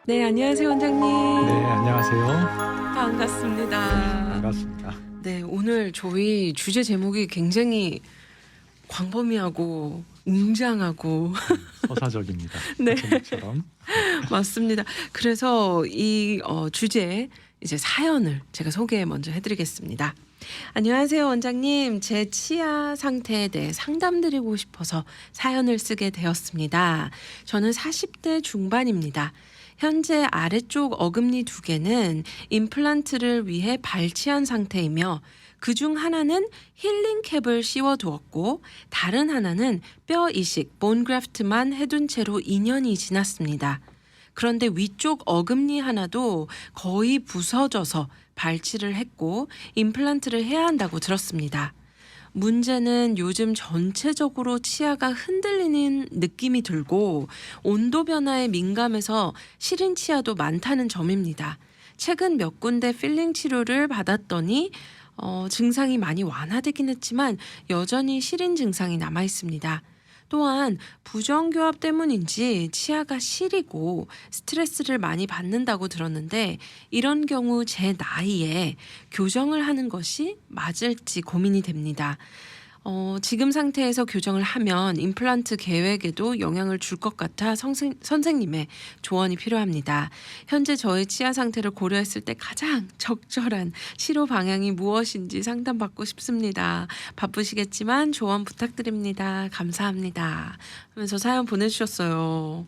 네, 안녕하세요, 원장님. 네, 안녕하세요. 반갑습니다. 네, 반갑습니다. 네, 오늘 저희 주제 제목이 굉장히 광범위하고 웅장하고 서사적입니다. 네. 제목처럼. 맞습니다. 그래서 이 주제 이제 사연을 제가 소개 먼저 해드리겠습니다. 안녕하세요, 원장님. 제 치아 상태에 대해 상담드리고 싶어서 사연을 쓰게 되었습니다. 저는 40대 중반입니다. 현재 아래쪽 어금니 2개는 임플란트를 위해 발치한 상태이며 그중 하나는 힐링캡을 씌워두었고 다른 하나는 뼈 이식, 본그래프트만 해둔 채로 2년이 지났습니다. 그런데 위쪽 어금니 하나도 거의 부서져서 발치를 했고 임플란트를 해야 한다고 들었습니다. 문제는 요즘 전체적으로 치아가 흔들리는 느낌이 들고 온도 변화에 민감해서 시린 치아도 많다는 점입니다. 최근 몇 군데 필링 치료를 받았더니 증상이 많이 완화되긴 했지만 여전히 시린 증상이 남아 있습니다. 또한 부정교합 때문인지 치아가 시리고 스트레스를 많이 받는다고 들었는데 이런 경우 제 나이에 교정을 하는 것이 맞을지 고민이 됩니다. 지금 상태에서 교정을 하면 임플란트 계획에도 영향을 줄 것 같아 선생님의 조언이 필요합니다. 현재 저의 치아 상태를 고려했을 때 가장 적절한 치료 방향이 무엇인지 상담받고 싶습니다. 바쁘시겠지만 조언 부탁드립니다. 감사합니다. 하면서 사연 보내주셨어요.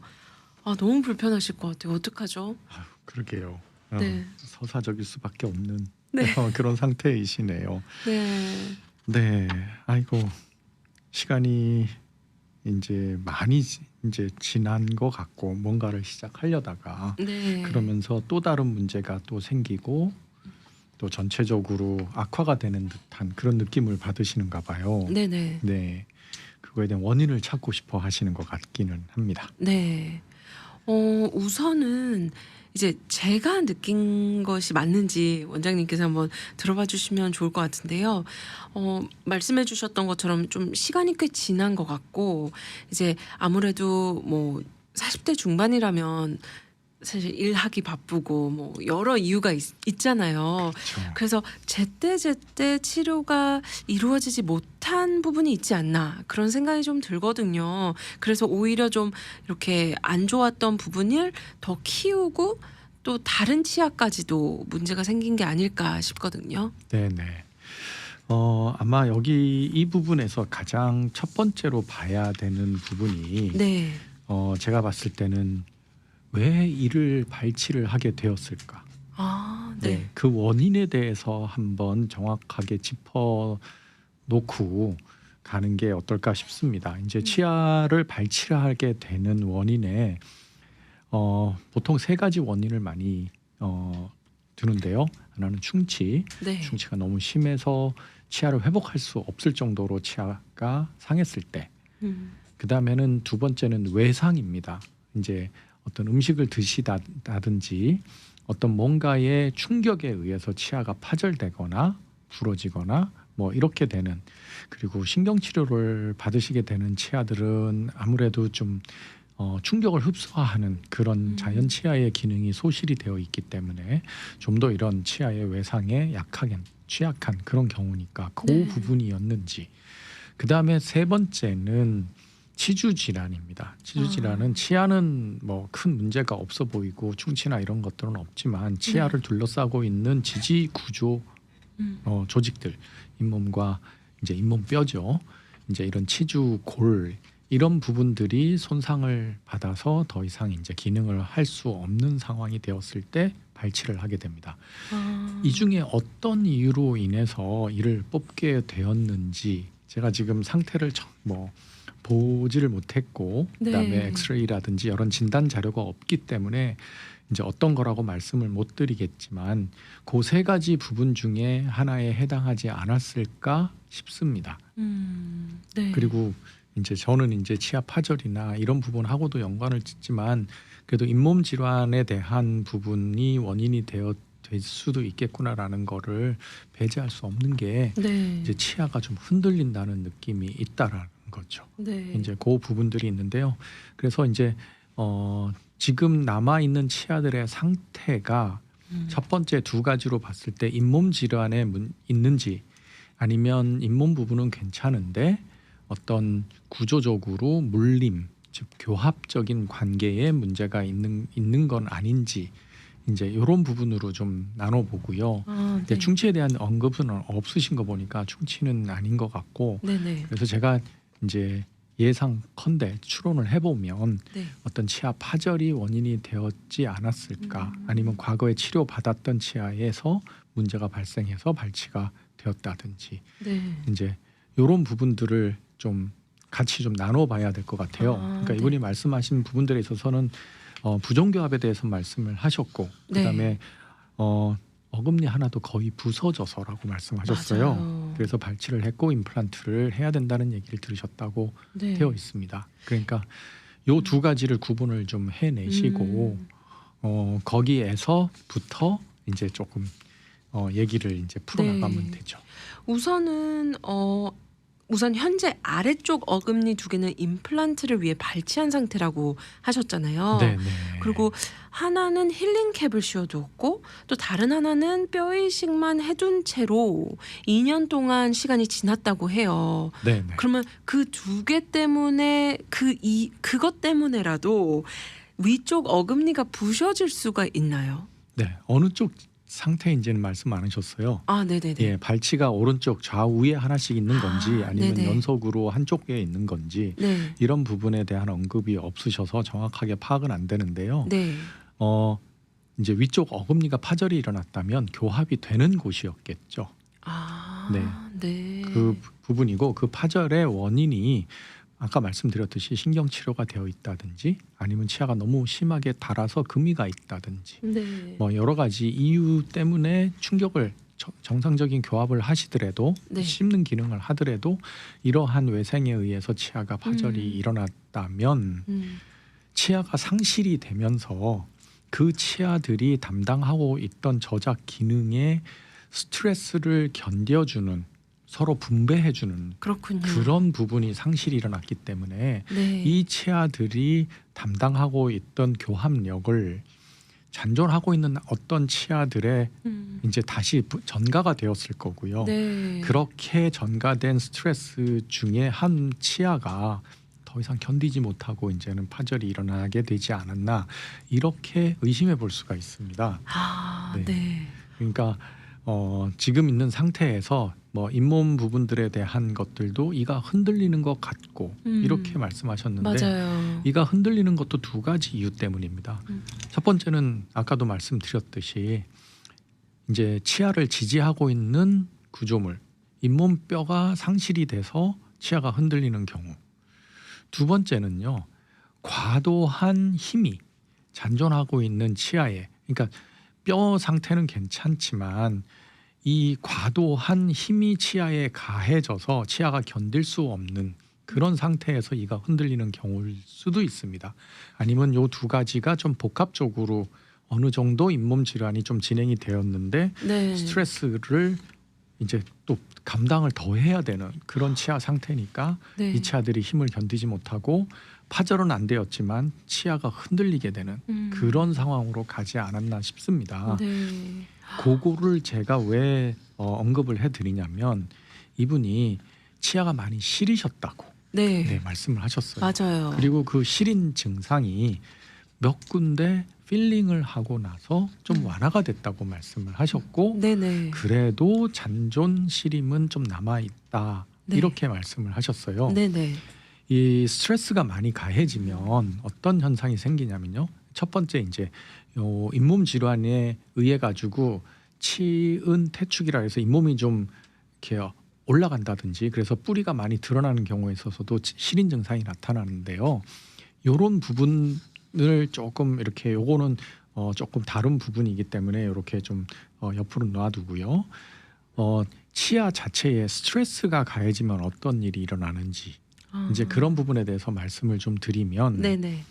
아, 너무 불편하실 것 같아요. 어떡하죠? 아유, 그러게요. 네. 서사적일 수밖에 없는 네. 그런 상태이시네요. 네. 네, 아이고 시간이 이제 많이 이제 지난 것 같고 뭔가를 시작하려다가 네. 그러면서 또 다른 문제가 또 생기고 또 전체적으로 악화가 되는 듯한 그런 느낌을 받으시는가 봐요. 네네. 네, 그거에 대한 원인을 찾고 싶어 하시는 것 같기는 합니다. 네. 우선은 이제 제가 느낀 것이 맞는지 원장님께서 한번 들어봐 주시면 좋을 것 같은데요. 말씀해 주셨던 것처럼 좀 시간이 꽤 지난 것 같고 이제 아무래도 뭐 40대 중반이라면 사실 일하기 바쁘고 뭐 여러 이유가 있잖아요. 그렇죠. 그래서 제때 치료가 이루어지지 못한 부분이 있지 않나 그런 생각이 좀 들거든요. 그래서 오히려 좀 이렇게 안 좋았던 부분을 더 키우고 또 다른 치아까지도 문제가 생긴 게 아닐까 싶거든요. 네네. 아마 여기 이 부분에서 가장 첫 번째로 봐야 되는 부분이 네. 제가 봤을 때는 왜 이를 발치를 하게 되었을까? 아, 네. 그 원인에 대해서 한번 정확하게 짚어 놓고 가는 게 어떨까 싶습니다. 이제 치아를 발치를 하게 되는 원인에 보통 3가지 원인을 많이 두는데요. 하나는 충치. 네. 충치가 너무 심해서 치아를 회복할 수 없을 정도로 치아가 상했을 때. 그다음에는 두 번째는 외상입니다. 이제 어떤 음식을 드시다든지 어떤 뭔가의 충격에 의해서 치아가 파절되거나 부러지거나 뭐 이렇게 되는, 그리고 신경치료를 받으시게 되는 치아들은 아무래도 좀 충격을 흡수하는 그런 자연 치아의 기능이 소실이 되어 있기 때문에 좀 더 이런 치아의 외상에 취약한 그런 경우니까 그 네. 부분이었는지. 그 다음에 3번째는 치주 질환입니다. 치주 질환은 치아는 뭐 큰 문제가 없어 보이고 충치나 이런 것들은 없지만 치아를 둘러싸고 있는 지지 구조 조직들, 잇몸과 이제 잇몸 뼈죠. 이제 이런 치주 골 이런 부분들이 손상을 받아서 더 이상 이제 기능을 할 수 없는 상황이 되었을 때 발치를 하게 됩니다. 이 중에 어떤 이유로 인해서 이를 뽑게 되었는지 제가 지금 상태를 뭐 보지를 못했고 그다음에 네. 엑스레이라든지 이런 진단 자료가 없기 때문에 이제 어떤 거라고 말씀을 못 드리겠지만 그 3가지 부분 중에 하나에 해당하지 않았을까 싶습니다. 네. 그리고 이제 저는 이제 치아 파절이나 이런 부분하고도 연관을 짓지만 그래도 잇몸 질환에 대한 부분이 원인이 될 수도 있겠구나라는 거를 배제할 수 없는 게 네. 이제 치아가 좀 흔들린다는 느낌이 있다라는 거죠. 네. 이제 그 부분들이 있는데요. 그래서 이제 지금 남아 있는 치아들의 상태가 첫 번째 두 가지로 봤을 때 잇몸 질환에 있는지 아니면 잇몸 부분은 괜찮은데 어떤 구조적으로 물림 즉 교합적인 관계에 문제가 있는 건 아닌지 이제 이런 부분으로 좀 나눠보고요. 네. 충치에 대한 언급은 없으신 거 보니까 충치는 아닌 것 같고 네네. 그래서 제가 이제 예상컨대 추론을 해보면 네. 어떤 치아 파절이 원인이 되었지 않았을까 아니면 과거에 치료받았던 치아에서 문제가 발생해서 발치가 되었다든지 네. 이제 이런 부분들을 좀 같이 좀 나눠봐야 될 것 같아요. 그러니까 네. 이분이 말씀하신 부분들에 있어서는 부종교합에 대해서 말씀을 하셨고 네. 그다음에 어금니 하나도 거의 부서져서라고 말씀하셨어요. 맞아요. 그래서 발치를 했고 임플란트를 해야 된다는 얘기를 들으셨다고 네. 되어 있습니다. 그러니까 요 두 가지를 구분을 좀 해내시고 거기에서부터 이제 조금 얘기를 이제 풀어나가면 네. 되죠. 우선 현재 아래쪽 어금니 두 개는 임플란트를 위해 발치한 상태라고 하셨잖아요. 네네. 그리고 하나는 힐링 캡을 씌워두었고 또 다른 하나는 뼈 이식만 해둔 채로 2년 동안 시간이 지났다고 해요. 네네. 그러면 그 두 개 때문에 그것 때문에라도 위쪽 어금니가 부셔질 수가 있나요? 네. 어느 쪽 상태인지는 말씀 안 하셨어요. 네네네. 예, 발치가 오른쪽 좌우에 하나씩 있는 건지 아니면 네네. 연속으로 한쪽에 있는 건지 네. 이런 부분에 대한 언급이 없으셔서 정확하게 파악은 안 되는데요. 네. 이제 위쪽 어금니가 파절이 일어났다면 교합이 되는 곳이었겠죠. 네. 네. 그 부분이고 그 파절의 원인이 아까 말씀드렸듯이 신경치료가 되어 있다든지 아니면 치아가 너무 심하게 닳아서 금이가 있다든지 네. 뭐 여러 가지 이유 때문에 충격을 정상적인 교합을 하시더라도 네. 씹는 기능을 하더라도 이러한 외생에 의해서 치아가 파절이 일어났다면 치아가 상실이 되면서 그 치아들이 담당하고 있던 저작 기능에 스트레스를 견뎌주는 서로 분배해주는 그렇군요. 그런 부분이 상실이 일어났기 때문에 네. 이 치아들이 담당하고 있던 교합력을 잔존하고 있는 어떤 치아들의 이제 다시 전가가 되었을 거고요. 네. 그렇게 전가된 스트레스 중에 한 치아가 더 이상 견디지 못하고 이제는 파절이 일어나게 되지 않았나 이렇게 의심해 볼 수가 있습니다. 네. 네. 그러니까 지금 있는 상태에서 뭐 잇몸 부분들에 대한 것들도 이가 흔들리는 것 같고 이렇게 말씀하셨는데 맞아요. 이가 흔들리는 것도 두 가지 이유 때문입니다. 첫 번째는 아까도 말씀드렸듯이 이제 치아를 지지하고 있는 구조물 잇몸뼈가 상실이 돼서 치아가 흔들리는 경우. 두 번째는요. 과도한 힘이 잔존하고 있는 치아에 그러니까 뼈 상태는 괜찮지만 이 과도한 힘이 치아에 가해져서 치아가 견딜 수 없는 그런 상태에서 이가 흔들리는 경우일 수도 있습니다. 아니면 요 두 가지가 좀 복합적으로 어느 정도 잇몸 질환이 좀 진행이 되었는데 네. 스트레스를 이제 또 감당을 더 해야 되는 그런 치아 상태니까 네. 이 치아들이 힘을 견디지 못하고 파절은 안 되었지만 치아가 흔들리게 되는 그런 상황으로 가지 않았나 싶습니다. 네. 그거를 제가 왜 언급을 해드리냐면 이분이 치아가 많이 시리셨다고 네. 말씀을 하셨어요. 맞아요. 그리고 그 시린 증상이 몇 군데 필링을 하고 나서 좀 완화가 됐다고 말씀을 하셨고 네네. 그래도 잔존 시림은 좀 남아 있다 네. 이렇게 말씀을 하셨어요. 네네. 이 스트레스가 많이 가해지면 어떤 현상이 생기냐면요. 첫 번째 이제 잇몸 질환에 의해 가지고 치은 태축이라 해서 잇몸이 좀 이렇게 올라간다든지 그래서 뿌리가 많이 드러나는 경우에 있어서도 시린 증상이 나타나는데요. 이런 부분을 조금 이렇게 요거는 조금 다른 부분이기 때문에 이렇게 좀 옆으로 놔두고요. 치아 자체에 스트레스가 가해지면 어떤 일이 일어나는지 이제 그런 부분에 대해서 말씀을 좀 드리면 네네.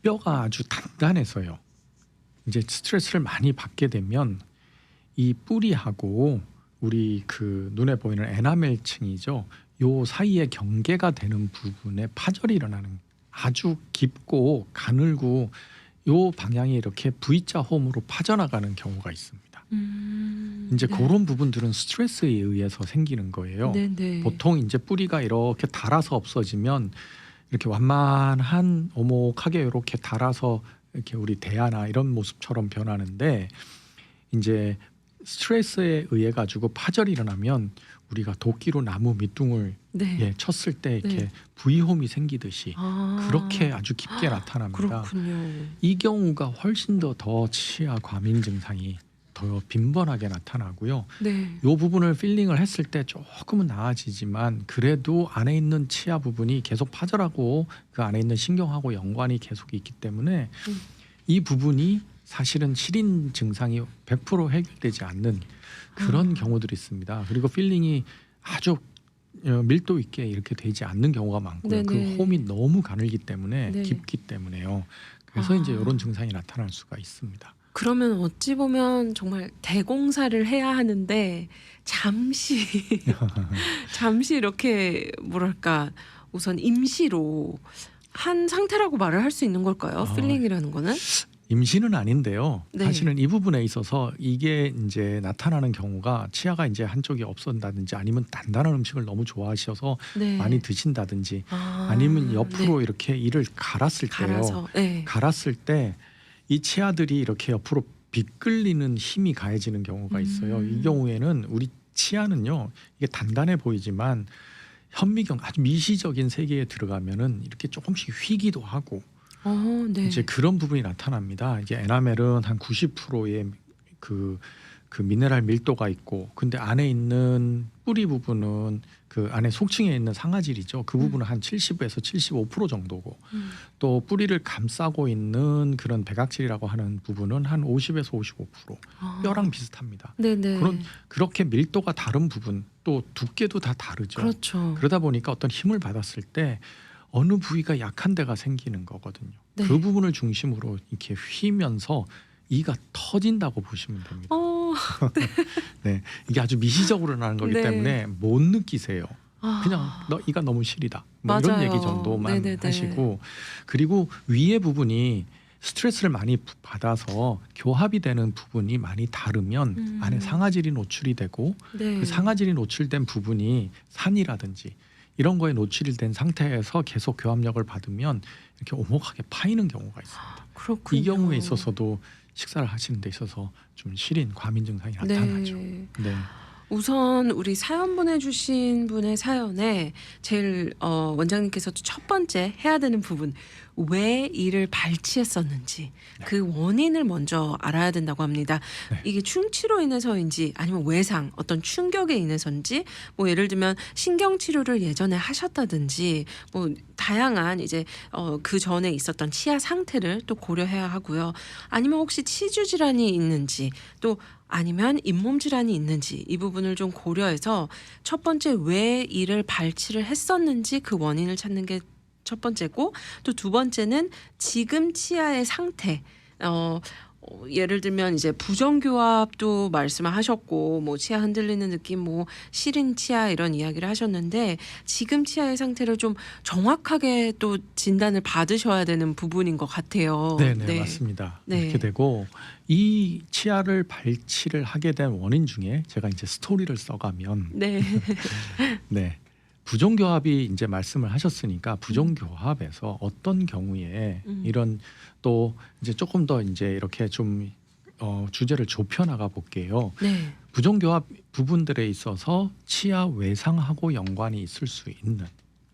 뼈가 아주 단단해서요. 이제 스트레스를 많이 받게 되면 이 뿌리하고 우리 그 눈에 보이는 에나멜층이죠. 요 사이에 경계가 되는 부분에 파절이 일어나는 아주 깊고 가늘고 요 방향이 이렇게 V자 홈으로 빠져나가는 경우가 있습니다. 이제 네. 그런 부분들은 스트레스에 의해서 생기는 거예요. 네네. 보통 이제 뿌리가 이렇게 닳아서 없어지면 이렇게 완만한 오목하게 이렇게 닳아서 이렇게 우리 대야나 이런 모습처럼 변하는데 이제 스트레스에 의해 가지고 파절이 일어나면 우리가 도끼로 나무 밑둥을 네. 예, 쳤을 때 이렇게 네. V홈이 생기듯이 아, 그렇게 아주 깊게 나타납니다. 그렇군요. 이 경우가 훨씬 더 치아 과민 증상이 더 빈번하게 나타나고요. 네. 이 부분을 필링을 했을 때 조금은 나아지지만 그래도 안에 있는 치아 부분이 계속 파절하고 그 안에 있는 신경하고 연관이 계속 있기 때문에 이 부분이 사실은 시린 증상이 100% 해결되지 않는 그런 경우들이 있습니다. 그리고 필링이 아주 밀도 있게 이렇게 되지 않는 경우가 많고요. 네네. 그 홈이 너무 가늘기 때문에 네. 깊기 때문에요. 그래서 이제 아. 이런 증상이 나타날 수가 있습니다. 그러면 어찌 보면 정말 대공사를 해야 하는데 잠시 잠시 이렇게 뭐랄까 우선 임시로 한 상태라고 말을 할 수 있는 걸까요? 아. 필링이라는 거는? 임시는 아닌데요. 네. 사실은 이 부분에 있어서 이게 이제 나타나는 경우가 치아가 이제 한쪽이 없어진다든지 아니면 단단한 음식을 너무 좋아하셔서 네. 많이 드신다든지 아, 아니면 옆으로 네. 이렇게 이를 갈았을 때요. 갈아서 네. 갈았을 때 이 치아들이 이렇게 옆으로 비끌리는 힘이 가해지는 경우가 있어요. 이 경우에는 우리 치아는요. 이게 단단해 보이지만 현미경 아주 미시적인 세계에 들어가면은 이렇게 조금씩 휘기도 하고 네. 이제 그런 부분이 나타납니다. 이게 에나멜은 한 90%의 그 미네랄 밀도가 있고, 근데 안에 있는 뿌리 부분은 그 안에 속층에 있는 상아질이죠. 그 부분은 한 70에서 75% 정도고, 또 뿌리를 감싸고 있는 그런 백악질이라고 하는 부분은 한 50에서 55% 아. 뼈랑 비슷합니다. 네네. 그렇게 밀도가 다른 부분, 또 두께도 다 다르죠. 그렇죠. 그러다 보니까 어떤 힘을 받았을 때 어느 부위가 약한 데가 생기는 거거든요. 네. 그 부분을 중심으로 이렇게 휘면서 이가 터진다고 보시면 됩니다. 네, 이게 아주 미시적으로 나는 거기 네. 때문에 못 느끼세요. 아. 그냥 너 이가 너무 시리다. 뭐 이런 맞아요. 얘기 정도만 네네네. 하시고, 그리고 위에 부분이 스트레스를 많이 받아서 교합이 되는 부분이 많이 다르면 안에 상아질이 노출이 되고, 네. 그 상아질이 노출된 부분이 산이라든지 이런 거에 노출이 된 상태에서 계속 교합력을 받으면 이렇게 오목하게 파이는 경우가 있습니다. 그렇군요. 이 경우에 있어서도 식사를 하시는 데 있어서 좀 시린 과민 증상이 나타나죠. 네. 네. 우선 우리 사연 보내주신 분의 사연에 제일 원장님께서도 첫 번째 해야 되는 부분, 왜 이를 발치했었는지 그 원인을 먼저 알아야 된다고 합니다. 네. 이게 충치로 인해서인지 아니면 외상 어떤 충격에 인해서인지, 뭐 예를 들면 신경 치료를 예전에 하셨다든지 뭐 다양한 이제 그 전에 있었던 치아 상태를 또 고려해야 하고요. 아니면 혹시 치주 질환이 있는지, 또 아니면 잇몸 질환이 있는지 이 부분을 좀 고려해서 첫 번째 왜 이를 발치를 했었는지 그 원인을 찾는 게 첫 번째고, 또 두 번째는 지금 치아의 상태. 예를 들면 이제 부정교합도 말씀하셨고, 뭐 치아 흔들리는 느낌, 뭐 시린 치아 이런 이야기를 하셨는데, 지금 치아의 상태를 좀 정확하게 또 진단을 받으셔야 되는 부분인 것 같아요. 네, 맞습니다. 네. 이렇게 되고, 이 치아를 발치를 하게 된 원인 중에 제가 이제 스토리를 써가면 네. 네. 부정교합이 이제 말씀을 하셨으니까 부정교합에서 어떤 경우에 이런 또 이제 조금 더 이제 이렇게 좀 주제를 좁혀 나가 볼게요. 네. 부정교합 부분들에 있어서 치아 외상하고 연관이 있을 수 있는,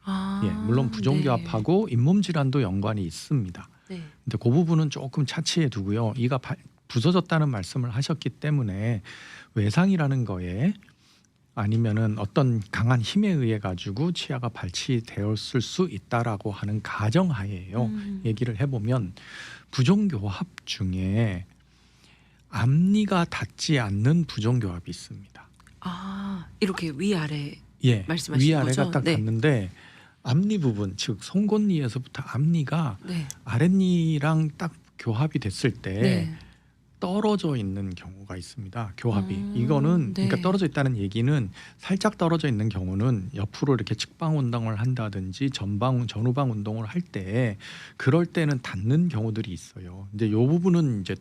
아, 예, 물론 부정교합하고 잇몸 질환도 연관이 있습니다. 네. 근데 그 부분은 조금 차치해 두고요. 이가 부서졌다는 말씀을 하셨기 때문에 외상이라는 거에 아니면은 어떤 강한 힘에 의해 가지고 치아가 발치되었을 수 있다라고 하는 가정하에요. 얘기를 해보면 부정교합 중에 앞니가 닿지 않는 부정교합이 있습니다. 아, 이렇게 위아래. 예, 말씀하시는 위아래가 거죠? 딱 네. 닿는데 앞니 부분, 즉 송곳니에서부터 앞니가 네. 아랫니랑 딱 교합이 됐을 때 네. 떨어져 있는 경우가 있습니다. 교합이. 네. 이거는 그러니까 떨어져 있다는 얘기는 살짝 떨어져 있는 경우는 옆으로 이렇게 측방 운동을 한다든지 전후방 운동을 할 때 그럴 때는 닿는 경우들이 있어요. 이제 이 부분은 이제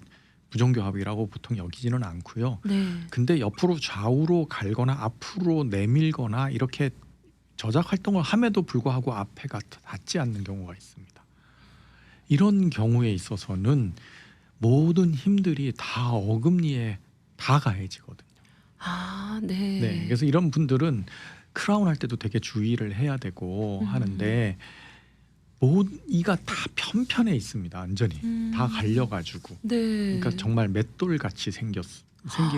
부정교합이라고 보통 여기지는 않고요. 네. 근데 옆으로 좌우로 갈거나 앞으로 내밀거나 이렇게 저작 활동을 함에도 불구하고 앞에가 닿지 않는 경우가 있습니다. 이런 경우에 있어서는 모든 힘들이 다 어금니에 다 가해지거든요. 아, 네. 네, 그래서 이런 분들은 크라운 할 때도 되게 주의를 해야 되고 하는데 이가 다 편편해 있습니다. 완전히 다 갈려가지고. 네. 그러니까 정말 맷돌 같이 생긴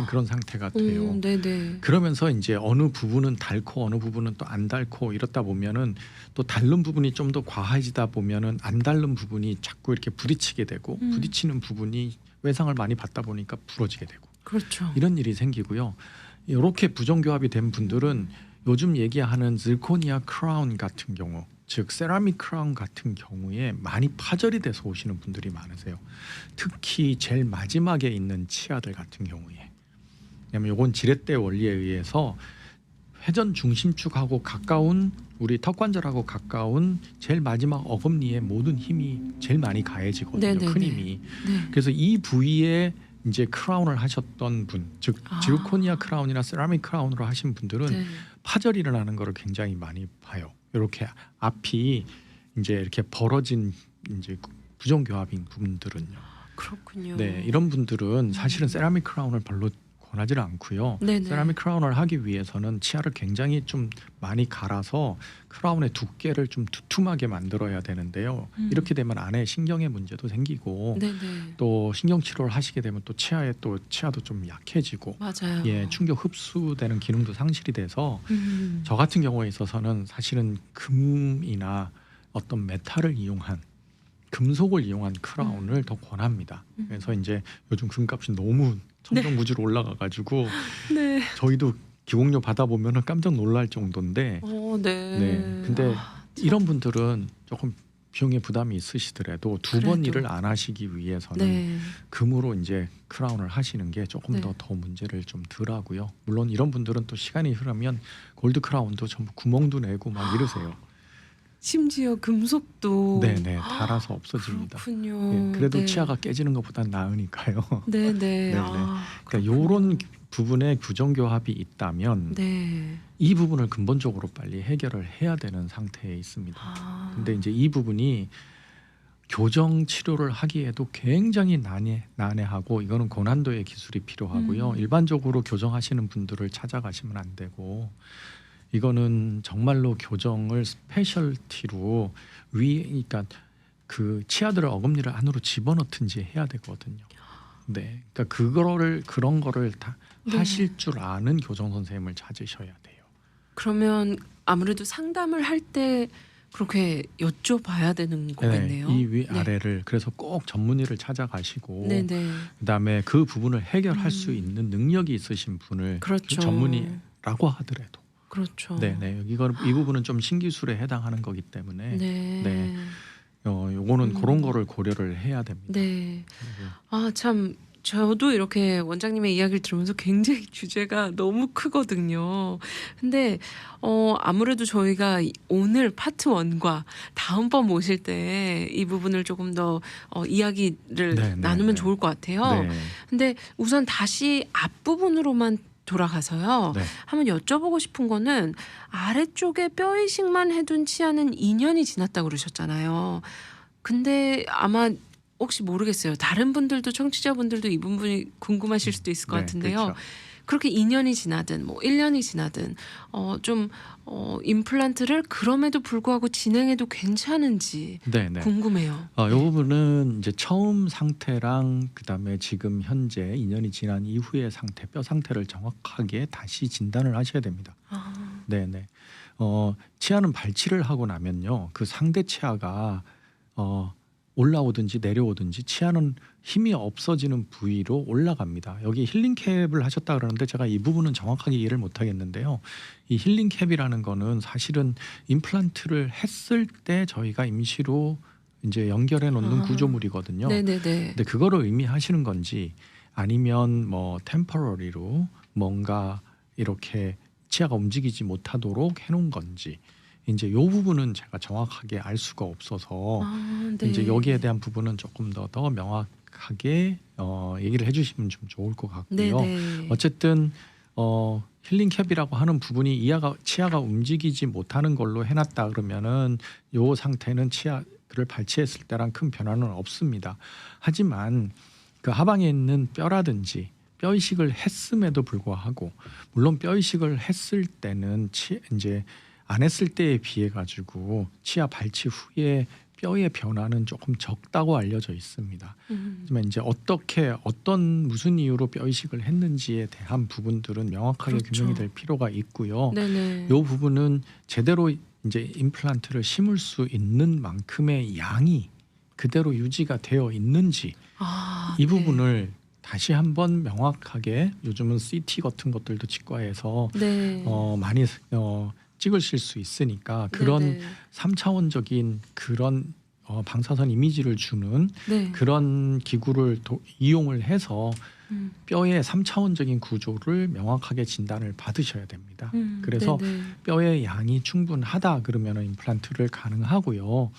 그런 상태가 돼요. 네네. 그러면서 이제 어느 부분은 닳고 어느 부분은 또 안 닳고 이렇다 보면은 또 닳는 부분이 좀 더 과해지다 보면은 안 닳는 부분이 자꾸 이렇게 부딪히게 되고 부딪히는 부분이 외상을 많이 받다 보니까 부러지게 되고 그렇죠. 이런 일이 생기고요. 이렇게 부정교합이 된 분들은 요즘 얘기하는 질코니아 크라운 같은 경우, 즉 세라믹 크라운 같은 경우에 많이 파절이 돼서 오시는 분들이 많으세요. 특히 제일 마지막에 있는 치아들 같은 경우에. 왜냐하면 이건 지렛대 원리에 의해서 회전 중심축하고 가까운 우리 턱관절하고 가까운 제일 마지막 어금니에 모든 힘이 제일 많이 가해지거든요. 네네네. 큰 힘이. 네. 그래서 이 부위에 이제 크라운을 하셨던 분, 즉 지르코니아 크라운이나 세라믹 크라운으로 하신 분들은 네. 파절이 일어나는 거를 굉장히 많이 봐요. 이렇게 앞이 이제 이렇게 벌어진 이제 부정교합인 분들은요. 그렇군요. 네, 이런 분들은 사실은 세라믹 크라운을 별로 권하지는 않고요. 네네. 세라믹 크라운을 하기 위해서는 치아를 굉장히 좀 많이 갈아서 크라운의 두께를 좀 두툼하게 만들어야 되는데요. 이렇게 되면 안에 신경의 문제도 생기고 네네. 또 신경 치료를 하시게 되면 또 치아도 좀 약해지고 맞아요. 예, 충격 흡수되는 기능도 상실이 돼서 음. 저 같은 경우에 있어서는 사실은 금이나 어떤 메탈을 이용한 금속을 이용한 크라운을 더 권합니다. 그래서 이제 요즘 금값이 너무 천정부지로 올라가가지고 네. 저희도 기공료 받아보면 깜짝 놀랄 정도인데 네. 네. 근데 이런 분들은 조금 비용의 부담이 있으시더라도 두 번 그래도. 일을 안 하시기 위해서는 네. 금으로 이제 크라운을 하시는 게 조금 네. 더 문제를 좀 덜하고요. 물론 이런 분들은 또 시간이 흐르면 골드 크라운도 전부 구멍도 내고 막 이러세요. 심지어 금속도 네네 달아서 없어집니다. 그렇군요. 예, 그래도 네. 치아가 깨지는 것보단 나으니까요. 네네. 네네. 아, 그러니까 그렇군요. 이런 부분에 부정교합이 있다면 네. 이 부분을 근본적으로 빨리 해결을 해야 되는 상태에 있습니다. 아. 근데 이제 이 부분이 교정 치료를 하기에도 굉장히 난해하고 이거는 고난도의 기술이 필요하고요. 일반적으로 교정하시는 분들을 찾아가시면 안 되고 이거는 정말로 교정을 스페셜티로 그러니까 그 치아들을 어금니를 안으로 집어넣든지 해야 되거든요. 네, 그러니까 그런 거를 다 네. 하실 줄 아는 교정 선생님을 찾으셔야 돼요. 그러면 아무래도 상담을 할 때 그렇게 여쭤봐야 되는 거겠네요. 이 위 네. 아래를 그래서 꼭 전문의를 찾아가시고 네네. 그다음에 그 부분을 해결할 수 있는 능력이 있으신 분을 그렇죠. 전문의라고 하더라도 그렇죠. 네네 이 부분은 좀 신기술에 해당하는 거기 때문에 네. 네. 요거는 그런 거를 고려를 해야 됩니다. 네. 아, 참 저도 이렇게 원장님의 이야기를 들으면서 굉장히 주제가 너무 크거든요. 근데 아무래도 저희가 오늘 파트 1과 다음번 모실 때 이 부분을 조금 더 이야기를 네, 네, 나누면 네. 좋을 것 같아요. 네. 근데 우선 다시 앞부분으로만 돌아가서요. 네. 한번 여쭤보고 싶은 거는 아래쪽에 뼈 이식만 해둔 치아는 2년이 지났다고 그러셨잖아요. 근데 아마 혹시 모르겠어요. 다른 분들도 청취자분들도 이 부분이 궁금하실 수도 있을 것 네, 같은데요. 그렇죠. 그렇게 2년이 지나든 뭐 1년이 지나든 좀 임플란트를 그럼에도 불구하고 진행해도 괜찮은지 네, 네. 궁금해요. 이 부분은 이제 처음 상태랑 그다음에 지금 현재 2년이 지난 이후의 상태, 뼈 상태를 정확하게 다시 진단을 하셔야 됩니다. 아, 네, 네. 치아는 발치를 하고 나면요. 그 상대 치아가 올라오든지 내려오든지 치아는 힘이 없어지는 부위로 올라갑니다. 여기 힐링캡을 하셨다 그러는데 제가 이 부분은 정확하게 이해를 못 하겠는데요. 이 힐링캡이라는 거는 사실은 임플란트를 했을 때 저희가 임시로 이제 연결해 놓는 아. 구조물이거든요. 네네네. 근데 그거를 의미하시는 건지 아니면 뭐 템퍼러리로 뭔가 이렇게 치아가 움직이지 못하도록 해놓은 건지 이제 요 부분은 제가 정확하게 알 수가 없어서 네. 이제 여기에 대한 부분은 조금 더 명확하게 얘기를 해주시면 좀 좋을 것 같고요. 네네. 어쨌든 힐링 캡이라고 하는 부분이 치아가 움직이지 못하는 걸로 해놨다 그러면은 요 상태는 치아를 발치했을 때랑 큰 변화는 없습니다. 하지만 그 하방에 있는 뼈라든지 뼈 이식을 했음에도 불구하고 물론 뼈 이식을 했을 때는 이제 안 했을 때에 비해 가지고 치아 발치 후에 뼈의 변화는 조금 적다고 알려져 있습니다. 하지만 이제 어떤 무슨 이유로 뼈 이식을 했는지에 대한 부분들은 명확하게 그렇죠. 규명이 될 필요가 있고요. 네네. 이 부분은 제대로 이제 임플란트를 심을 수 있는 만큼의 양이 그대로 유지가 되어 있는지 이 네. 부분을 다시 한번 명확하게 요즘은 CT 같은 것들도 치과에서 네. 많이 찍으실 수 있으니까 그런 네네. 3차원적인 그런 방사선 이미지를 주는 네. 그런 기구를 이용을 해서 음. 뼈의 3차원적인 구조를 명확하게 진단을 받으셔야 됩니다. 그래서 네네. 뼈의 양이 충분하다 그러면 임플란트를 가능하고요.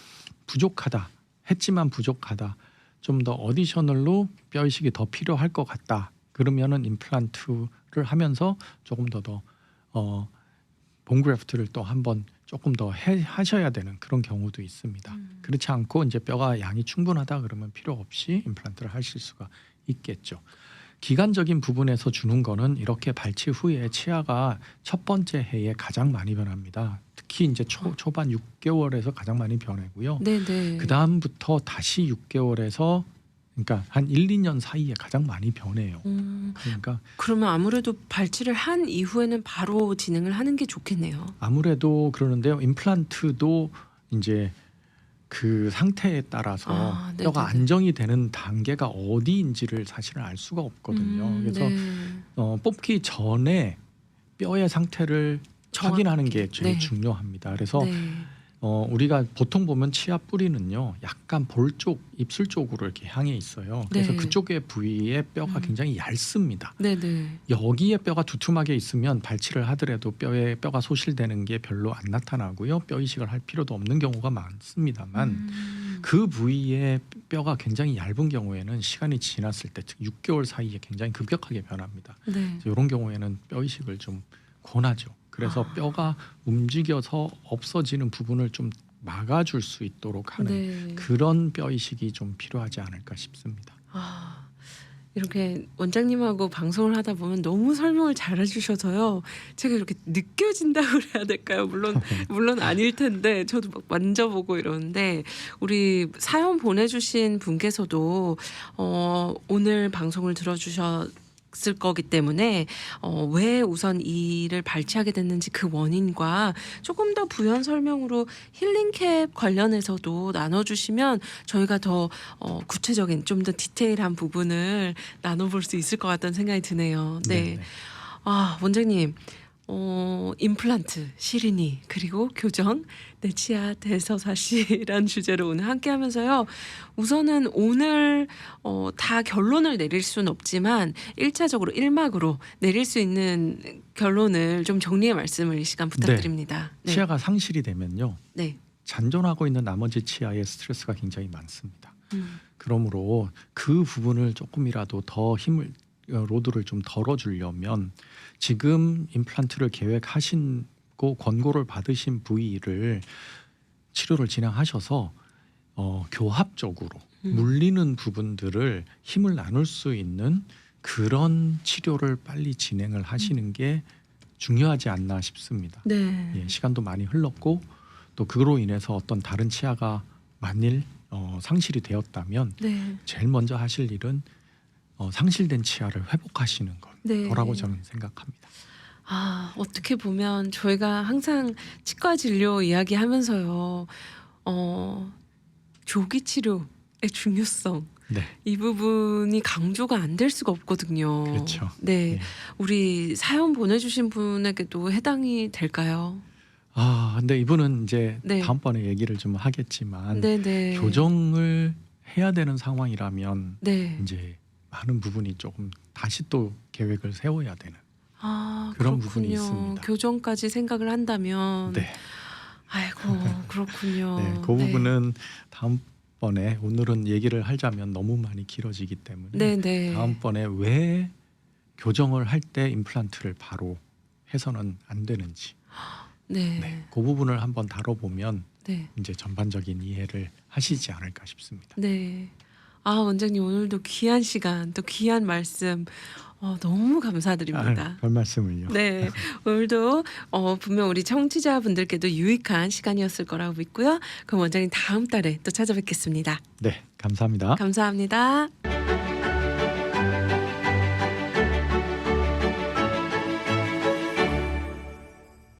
부족하다 했지만 부족하다 좀 더 어디셔널로 뼈 이식이 더 필요할 것 같다 그러면은 임플란트를 하면서 조금 더 본그래프트를 또 한번 조금 더 하셔야 되는 그런 경우도 있습니다. 그렇지 않고 이제 뼈가 양이 충분하다 그러면 필요 없이 임플란트를 하실 수가 있겠죠. 기간적인 부분에서 주는 거는 이렇게 발치 후에 치아가 첫 번째 해에 가장 많이 변합니다. 특히 이제 초반 6개월에서 가장 많이 변하고요. 네네. 그 다음부터 다시 6개월에서 그러니까 한 1, 2년 사이에 가장 많이 변해요. 그러니까 그러면 아무래도 발치를 한 이후에는 바로 진행을 하는 게 좋겠네요. 아무래도 그러는데요. 임플란트도 이제 그 상태에 따라서 네네네. 뼈가 안정이 되는 단계가 어디인지를 사실은 알 수가 없거든요. 그래서 네. 뽑기 전에 뼈의 상태를 확인하는 게 제일 네. 중요합니다. 그래서 네. 우리가 보통 보면 치아 뿌리는요, 약간 볼 쪽, 입술 쪽으로 이렇게 향해 있어요. 그래서 네. 그쪽의 부위에 뼈가 굉장히 얇습니다. 네네. 여기에 뼈가 두툼하게 있으면 발치를 하더라도 뼈가 소실되는 게 별로 안 나타나고요. 뼈 이식을 할 필요도 없는 경우가 많습니다만 그 부위에 뼈가 굉장히 얇은 경우에는 시간이 지났을 때, 즉 6개월 사이에 굉장히 급격하게 변합니다. 네. 이런 경우에는 뼈 이식을 좀 권하죠. 그래서 뼈가 움직여서 없어지는 부분을 좀 막아줄 수 있도록 하는 네. 그런 뼈 이식이 좀 필요하지 않을까 싶습니다. 이렇게 원장님하고 방송을 하다 보면 너무 설명을 잘 해주셔서요. 제가 이렇게 느껴진다고 그래야 될까요? 물론 아닐 텐데 저도 막 만져보고 이러는데 우리 사연 보내주신 분께서도 오늘 방송을 들어주셨을 거기 때문에 왜 우선 이를 발치하게 됐는지 그 원인과 조금 더 부연 설명으로 힐링캡 관련해서도 나눠주시면 저희가 더 구체적인 좀 더 디테일한 부분을 나눠볼 수 있을 것 같다는 생각이 드네요. 네. 네네. 원장님 임플란트, 시리니 그리고 교정, 내 치아 대서사시란 주제로 오늘 함께하면서요. 우선은 오늘 다 결론을 내릴 수는 없지만 1차적으로 1막으로 내릴 수 있는 결론을 좀 정리의 말씀을 이 시간 부탁드립니다. 네. 치아가 상실이 되면요. 네. 잔존하고 있는 나머지 치아에 스트레스가 굉장히 많습니다. 그러므로 그 부분을 조금이라도 더 로드를 좀 덜어주려면 지금 임플란트를 계획하신고 권고를 받으신 부위를 치료를 진행하셔서 교합적으로 물리는 부분들을 힘을 나눌 수 있는 그런 치료를 빨리 진행을 하시는 게 중요하지 않나 싶습니다. 네. 예, 시간도 많이 흘렀고 또 그로 인해서 어떤 다른 치아가 만일 상실이 되었다면 네. 제일 먼저 하실 일은 상실된 치아를 회복하시는 거라고 저는 생각합니다. 어떻게 보면 저희가 항상 치과 진료 이야기하면서요. 조기 치료의 중요성 네, 이 부분이 강조가 안 될 수가 없거든요. 그렇죠. 네. 네. 우리 사연 보내주신 분에게도 해당이 될까요? 근데 이분은 이제 네. 다음번에 얘기를 좀 하겠지만 네네. 교정을 해야 되는 상황이라면 네. 이제 많은 부분이 조금 다시 또 계획을 세워야 되는 아, 그런 그렇군요. 부분이 있습니다. 교정까지 생각을 한다면 네, 아이고 그렇군요. 네, 그 부분은 다음번에 오늘은 얘기를 하자면 너무 많이 길어지기 때문에 네, 네. 다음번에 왜 교정을 할 때 임플란트를 바로 해서는 안 되는지 네. 네, 그 부분을 한번 다뤄보면 네. 이제 전반적인 이해를 하시지 않을까 싶습니다. 네. 아, 원장님 오늘도 귀한 시간 또 귀한 말씀 너무 감사드립니다. 별 말씀을요. 네, 오늘도 분명 우리 청취자분들께도 유익한 시간이었을 거라고 믿고요. 그럼 원장님 다음 달에 또 찾아뵙겠습니다. 네, 감사합니다. 감사합니다.